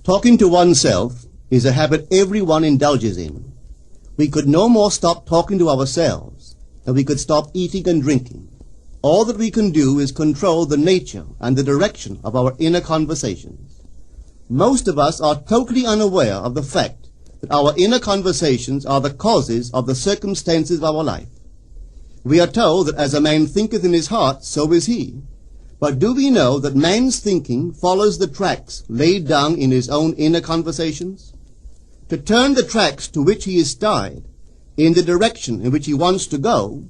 Talking to oneself is a habit everyone indulges in. We could no more stop talking to ourselves than we could stop eating and drinking. All that we can do is control the nature and the direction of our inner conversations. Most of us are totally unaware of the fact that our inner conversations are the causes of the circumstances of our life. We are told that as a man thinketh in his heart, so is he. But do we know that man's thinking follows the tracks laid down in his own inner conversations? To turn the tracks to which he is tied in the direction in which he wants to go,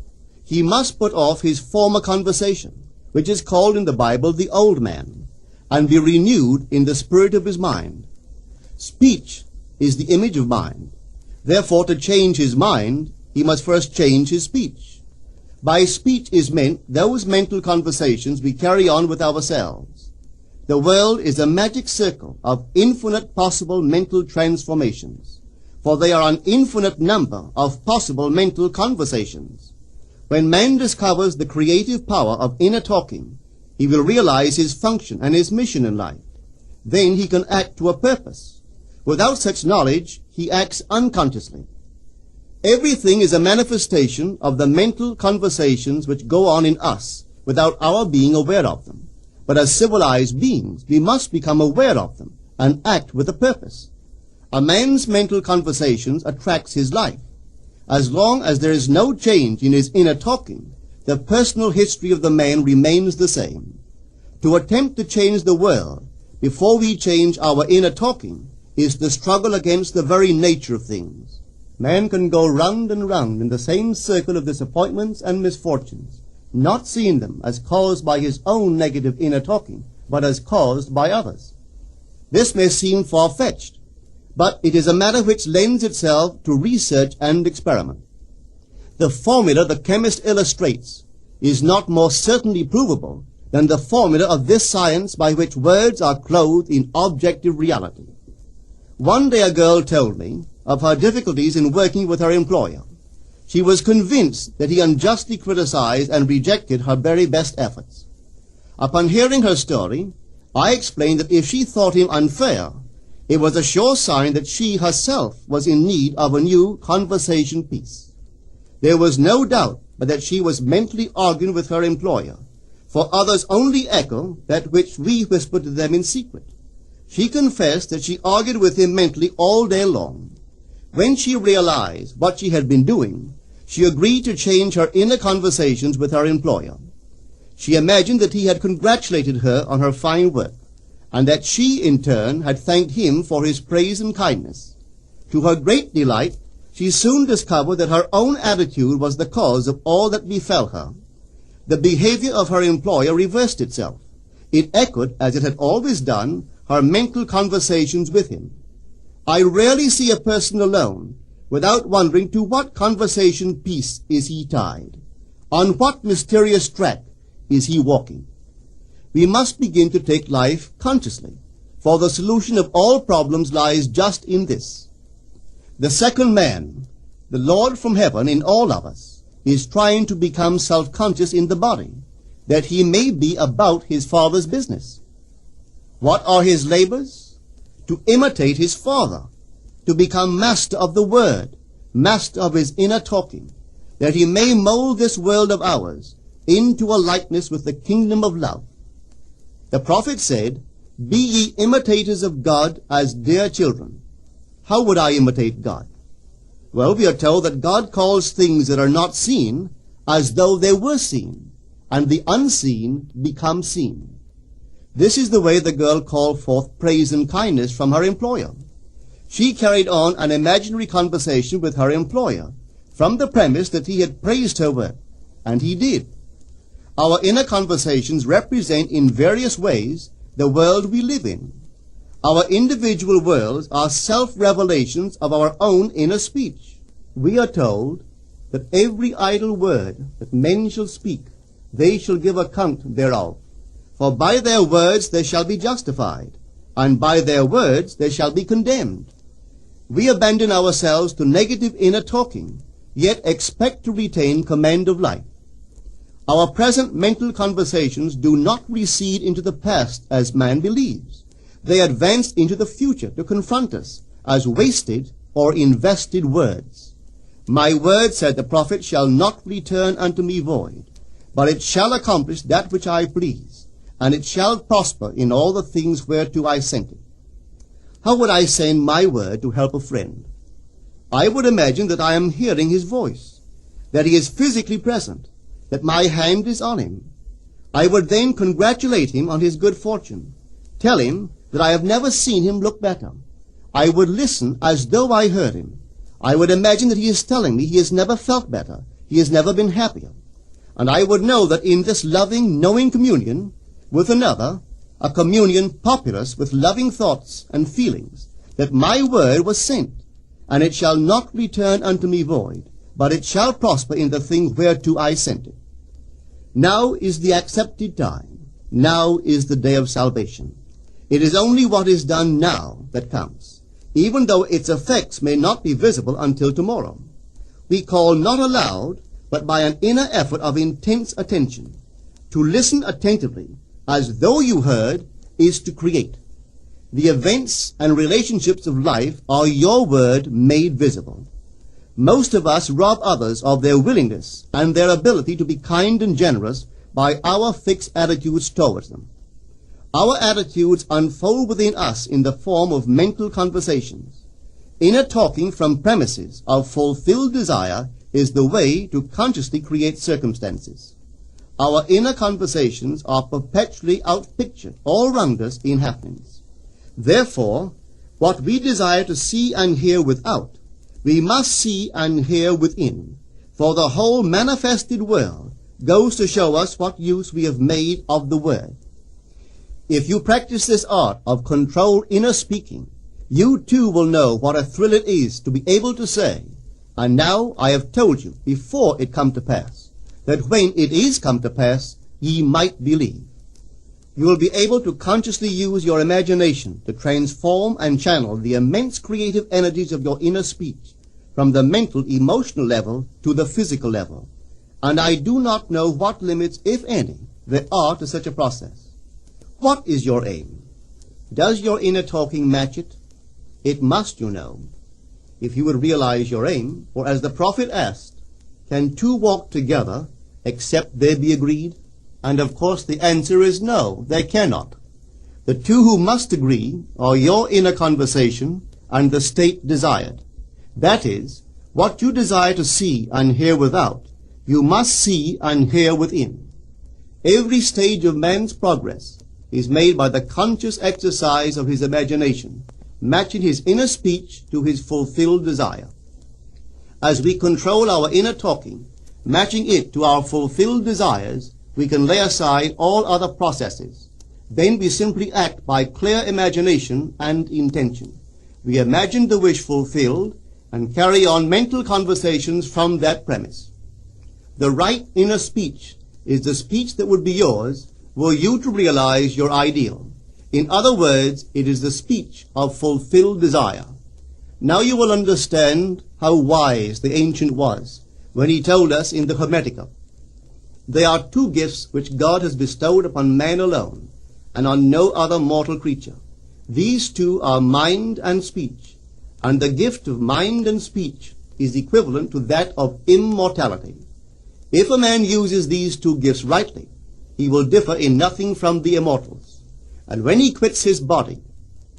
he must put off his former conversation, which is called in the Bible the old man, and be renewed in the spirit of his mind. Speech is the image of mind. Therefore, to change his mind, he must first change his speech. By speech is meant those mental conversations we carry on with ourselves. The world is a magic circle of infinite possible mental transformations, for there are an infinite number of possible mental conversations. When man discovers the creative power of inner talking, he will realize his function and his mission in life. Then he can act to a purpose. Without such knowledge, he acts unconsciously. Everything is a manifestation of the mental conversations which go on in us without our being aware of them. But as civilized beings, we must become aware of them and act with a purpose. A man's mental conversations attracts his life. As long as there is no change in his inner talking, the personal history of the man remains the same. To attempt to change the world before we change our inner talking is the struggle against the very nature of things. Man can go round and round in the same circle of disappointments and misfortunes, not seeing them as caused by his own negative inner talking, but as caused by others. This may seem far-fetched, but it is a matter which lends itself to research and experiment. The formula the chemist illustrates is not more certainly provable than the formula of this science by which words are clothed in objective reality. One day a girl told me of her difficulties in working with her employer. She was convinced that he unjustly criticized and rejected her very best efforts. Upon hearing her story, I explained that if she thought him unfair, it was a sure sign that she herself was in need of a new conversation piece. There was no doubt but that she was mentally arguing with her employer, for others only echo that which we whisper to them in secret. She confessed that she argued with him mentally all day long. When she realized what she had been doing, she agreed to change her inner conversations with her employer. She imagined that he had congratulated her on her fine work, and that she, in turn, had thanked him for his praise and kindness. To her great delight, she soon discovered that her own attitude was the cause of all that befell her. The behavior of her employer reversed itself. It echoed, as it had always done, her mental conversations with him. I rarely see a person alone without wondering to what conversation piece is he tied. On what mysterious track is he walking? We must begin to take life consciously, for the solution of all problems lies just in this. The second man, the Lord from heaven in all of us, is trying to become self-conscious in the body, that he may be about his Father's business. What are his labors? To imitate his Father, to become master of the Word, master of his inner talking, that he may mold this world of ours into a likeness with the kingdom of love. The prophet said, "Be ye imitators of God as dear children." How would I imitate God? Well, we are told that God calls things that are not seen as though they were seen, and the unseen become seen. This is the way the girl called forth praise and kindness from her employer. She carried on an imaginary conversation with her employer from the premise that he had praised her work, and he did. Our inner conversations represent in various ways the world we live in. Our individual worlds are self-revelations of our own inner speech. We are told that every idle word that men shall speak, they shall give account thereof. For by their words they shall be justified, and by their words they shall be condemned. We abandon ourselves to negative inner talking, yet expect to retain command of life. Our present mental conversations do not recede into the past as man believes, They advanced into the future to confront us as wasted or invested words. My word, said the prophet, shall not return unto me void, but it shall accomplish that which I please, and it shall prosper in all the things whereto I sent it. How would I send my word to help a friend? I would imagine that I am hearing his voice, that he is physically present, that my hand is on him. I would then congratulate him on his good fortune, tell him that I have never seen him look better. I would listen as though I heard him. I would imagine that he is telling me he has never felt better, he has never been happier. And I would know that in this loving, knowing communion with another, a communion populous with loving thoughts and feelings, that my word was sent, and it shall not return unto me void, but it shall prosper in the thing whereto I sent it. Now is the accepted time. Now is the day of salvation. It is only what is done now that counts, even though its effects may not be visible until tomorrow. We call not aloud, but by an inner effort of intense attention. To listen attentively, as though you heard, is to create. The events and relationships of life are your word made visible. Most of us rob others of their willingness and their ability to be kind and generous by our fixed attitudes towards them. Our attitudes unfold within us in the form of mental conversations. Inner talking from premises of fulfilled desire is the way to consciously create circumstances. Our inner conversations are perpetually outpictured all around us in happenings. Therefore, what we desire to see and hear without, we must see and hear within, for the whole manifested world goes to show us what use we have made of the word. If you practice this art of controlled inner speaking, you too will know what a thrill it is to be able to say, and now I have told you before it come to pass, that when it is come to pass, ye might believe. You will be able to consciously use your imagination to transform and channel the immense creative energies of your inner speech from the mental, emotional level to the physical level. And I do not know what limits, if any, there are to such a process. What is your aim? Does your inner talking match it? It must, you know. If you would realize your aim, for as the prophet asked, can two walk together except they be agreed? And of course the answer is no, they cannot. The two who must agree are your inner conversation and the state desired. That is, what you desire to see and hear without, you must see and hear within. Every stage of man's progress is made by the conscious exercise of his imagination, matching his inner speech to his fulfilled desire. As we control our inner talking, matching it to our fulfilled desires, we can lay aside all other processes. Then we simply act by clear imagination and intention. We imagine the wish fulfilled and carry on mental conversations from that premise. The right inner speech is the speech that would be yours were you to realize your ideal. In other words, it is the speech of fulfilled desire. Now you will understand how wise the ancient was when he told us in the Hermetica, there are two gifts which God has bestowed upon man alone, and on no other mortal creature. These two are mind and speech, and the gift of mind and speech is equivalent to that of immortality. If a man uses these two gifts rightly, he will differ in nothing from the immortals. And when he quits his body,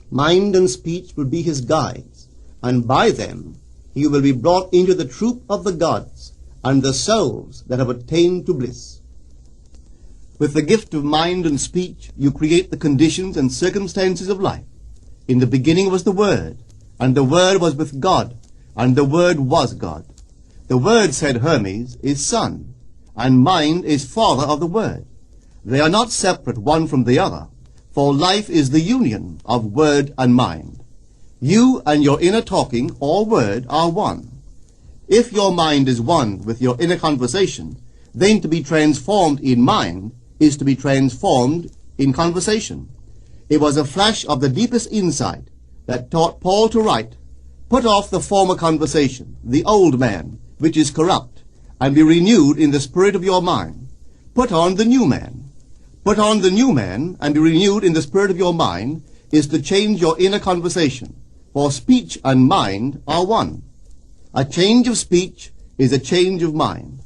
mind and speech will be his guides, and by them he will be brought into the troop of the gods and the souls that have attained to bliss. With the gift of mind and speech, you create the conditions and circumstances of life. In the beginning was the Word, and the Word was with God, and the Word was God. The Word, said Hermes, is Son, and mind is Father of the Word. They are not separate one from the other, for life is the union of word and mind. You and your inner talking or word are one. If your mind is one with your inner conversation, then to be transformed in mind is to be transformed in conversation. It was a flash of the deepest insight that taught Paul to write, put off the former conversation, the old man, which is corrupt, and be renewed in the spirit of your mind. Put on the new man. Put on the new man and be renewed in the spirit of your mind, is to change your inner conversation, for speech and mind are one. A change of speech is a change of mind.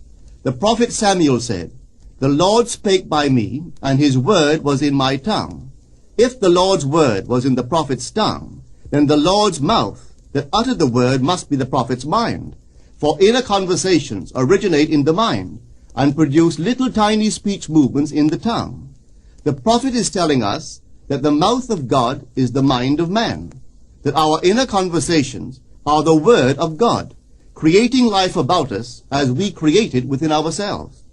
The prophet Samuel said, "The Lord spake by me, and his word was in my tongue." If the Lord's word was in the prophet's tongue, then the Lord's mouth that uttered the word must be the prophet's mind. For inner conversations originate in the mind and produce little tiny speech movements in the tongue. The prophet is telling us that the mouth of God is the mind of man, that our inner conversations are the word of God, creating life about us as we create it within ourselves.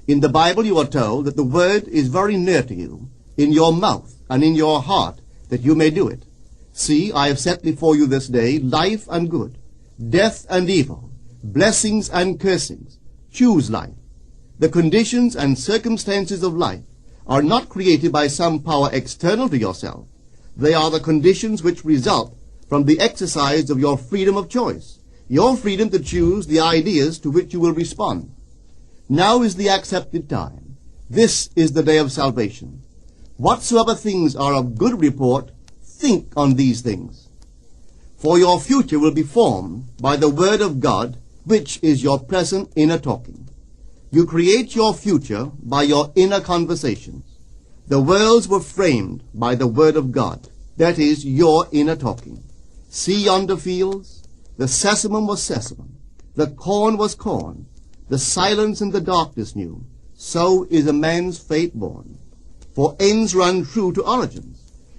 In the Bible you are told that the word is very near to you, in your mouth and in your heart, that you may do it. See, I have set before you this day life and good, death and evil, blessings and cursings. Choose life. The conditions and circumstances of life are not created by some power external to yourself. They are the conditions which result from the exercise of your freedom of choice, your freedom to choose the ideas to which you will respond. Now is the accepted time. This is the day of salvation. Whatsoever things are of good report, think on these things. For your future will be formed by the word of God, which is your present inner talking. You create your future by your inner conversations. The worlds were framed by the word of God, that is, your inner talking. See yonder fields? The sesamum was sesamum, the corn was corn, the silence and the darkness knew. So is a man's fate born. For ends run true to origins.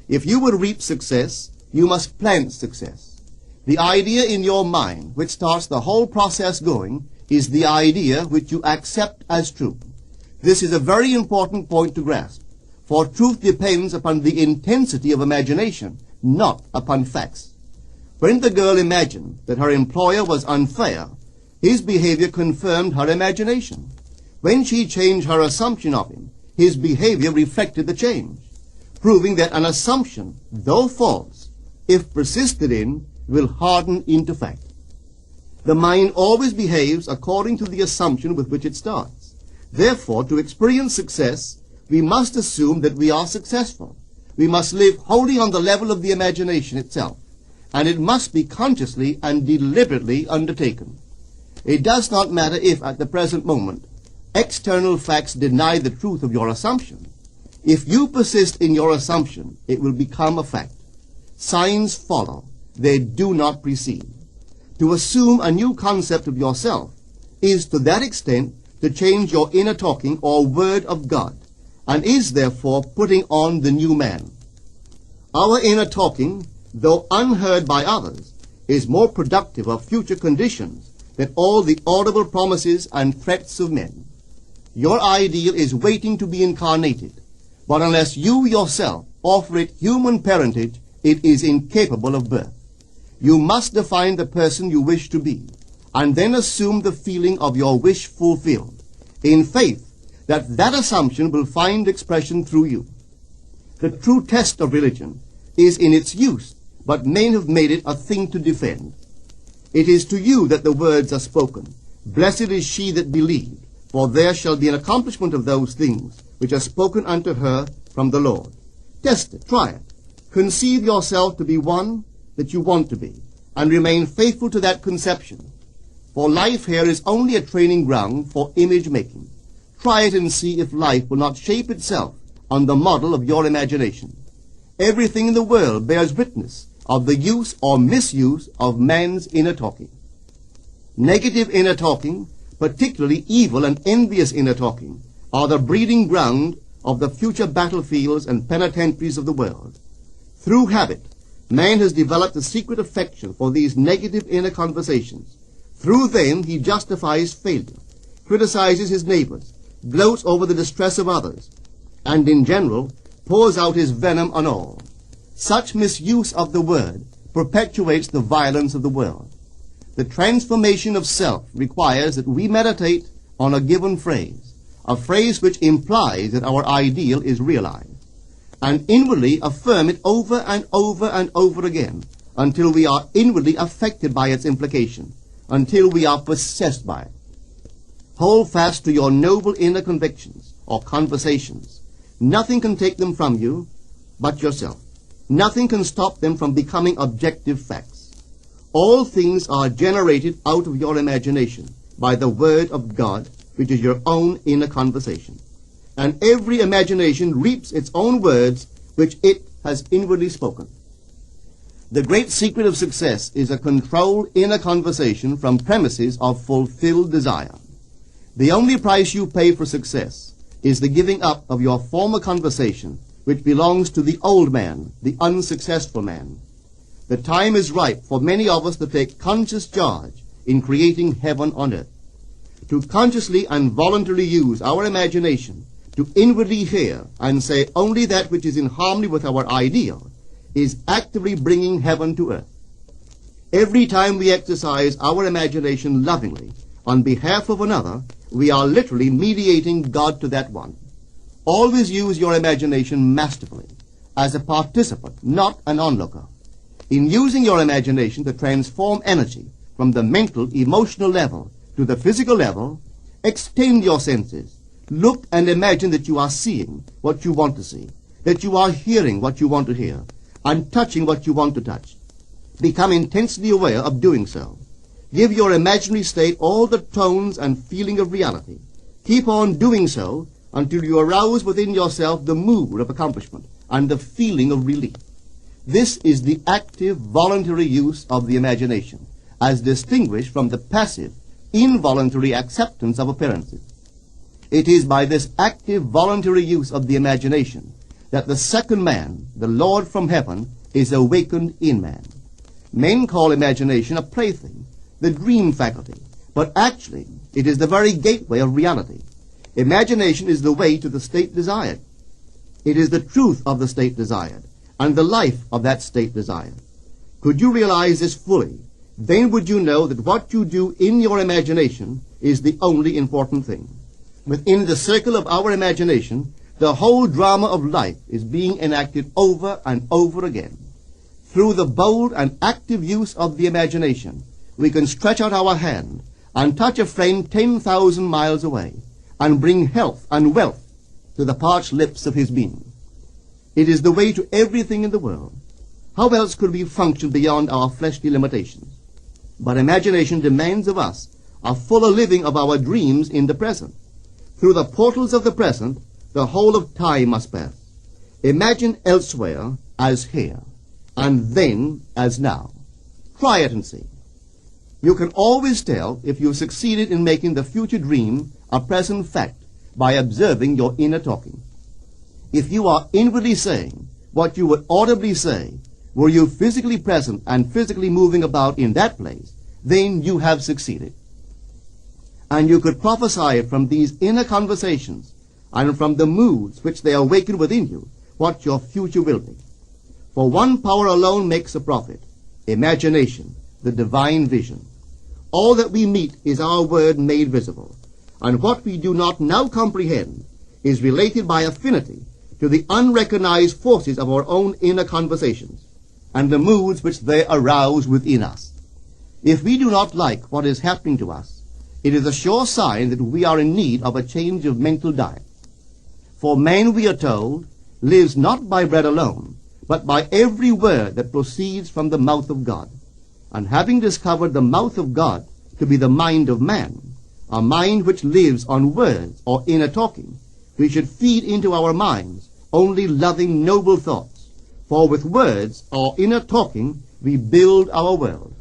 If you would reap success, you must plant success. The idea in your mind, which starts the whole process going, is the idea which you accept as true. This is a very important point to grasp, for truth depends upon the intensity of imagination, not upon facts. When the girl imagined that her employer was unfair, his behavior confirmed her imagination. When she changed her assumption of him, his behavior reflected the change, proving that an assumption, though false, if persisted in, will harden into fact. The mind always behaves according to the assumption with which it starts. Therefore, to experience success, we must assume that we are successful. We must live wholly on the level of the imagination itself, and it must be consciously and deliberately undertaken. It does not matter if, at the present moment, external facts deny the truth of your assumption. If you persist in your assumption, it will become a fact. Signs follow. They do not precede. To assume a new concept of yourself is to that extent to change your inner talking or word of God, and is therefore putting on the new man. Our inner talking, though unheard by others, is more productive of future conditions than all the audible promises and threats of men. Your ideal is waiting to be incarnated, but unless you yourself offer it human parentage, it is incapable of birth. You must define the person you wish to be, and then assume the feeling of your wish fulfilled, in faith that that assumption will find expression through you. The true test of religion is in its use, but men have made it a thing to defend. It is to you that the words are spoken. Blessed is she that believed, for there shall be an accomplishment of those things which are spoken unto her from the Lord. Test it, try it. Conceive yourself to be one that you want to be, and remain faithful to that conception. For life here is only a training ground for image making. Try it and see if life will not shape itself on the model of your imagination. Everything in the world bears witness of the use or misuse of man's inner talking. Negative inner talking, particularly evil and envious inner talking, are the breeding ground of the future battlefields and penitentiaries of the world. Through habit, man has developed a secret affection for these negative inner conversations. Through them he justifies failure, criticizes his neighbors, gloats over the distress of others, and in general pours out his venom on all. Such misuse of the word perpetuates the violence of the world. The transformation of self requires that we meditate on a given phrase, a phrase which implies that our ideal is realized, and inwardly affirm it over and over and over again until we are inwardly affected by its implication, until we are possessed by it. Hold fast to your noble inner convictions or conversations. Nothing can take them from you but yourself. Nothing can stop them from becoming objective facts. All things are generated out of your imagination by the Word of God, which is your own inner conversation. And every imagination reaps its own words, which it has inwardly spoken. The great secret of success is a controlled inner conversation from premises of fulfilled desire. The only price you pay for success is the giving up of your former conversation, which belongs to the old man, the unsuccessful man. The time is ripe for many of us to take conscious charge in creating heaven on earth. To consciously and voluntarily use our imagination to inwardly hear and say only that which is in harmony with our ideal is actively bringing heaven to earth. Every time we exercise our imagination lovingly on behalf of another, we are literally mediating God to that one. Always use your imagination masterfully, as a participant, not an onlooker. In using your imagination to transform energy from the mental, emotional level to the physical level, extend your senses. Look and imagine that you are seeing what you want to see, that you are hearing what you want to hear, and touching what you want to touch. Become intensely aware of doing so. Give your imaginary state all the tones and feeling of reality. Keep on doing so until you arouse within yourself the mood of accomplishment and the feeling of relief. This is the active, voluntary use of the imagination, as distinguished from the passive, involuntary acceptance of appearances. It is by this active, voluntary use of the imagination that the second man, the Lord from heaven, is awakened in man. Men call imagination a plaything, the dream faculty, but actually it is the very gateway of reality. Imagination is the way to the state desired. It is the truth of the state desired, and the life of that state desired. Could you realize this fully, then would you know that what you do in your imagination is the only important thing. Within the circle of our imagination, the whole drama of life is being enacted over and over again. Through the bold and active use of the imagination, we can stretch out our hand and touch a friend 10,000 miles away and bring health and wealth to the parched lips of his being. It is the way to everything in the world. How else could we function beyond our fleshly limitations? But imagination demands of us a fuller living of our dreams in the present. Through the portals of the present, the whole of time must pass. Imagine elsewhere as here, and then as now. Try it and see. You can always tell if you've succeeded in making the future dream a present fact by observing your inner talking. If you are inwardly saying what you would audibly say, were you physically present and physically moving about in that place, then you have succeeded. And you could prophesy it from these inner conversations and from the moods which they awaken within you, what your future will be. For one power alone makes a prophet, imagination, the divine vision. All that we meet is our word made visible, and what we do not now comprehend is related by affinity to the unrecognized forces of our own inner conversations, and the moods which they arouse within us. If we do not like what is happening to us, it is a sure sign that we are in need of a change of mental diet. For man, we are told, lives not by bread alone, but by every word that proceeds from the mouth of God. And having discovered the mouth of God to be the mind of man, a mind which lives on words or inner talking, we should feed into our minds only loving, noble thoughts. For with words or inner talking we build our world.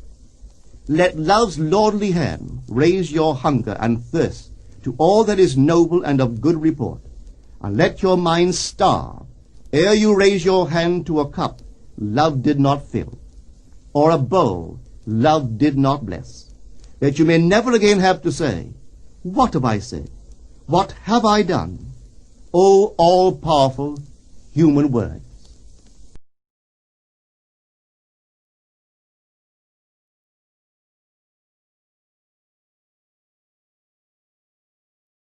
Let love's lordly hand raise your hunger and thirst to all that is noble and of good report, and let your mind starve ere you raise your hand to a cup love did not fill, or a bowl love did not bless, that you may never again have to say, "What have I said? What have I done?" O all-powerful human word.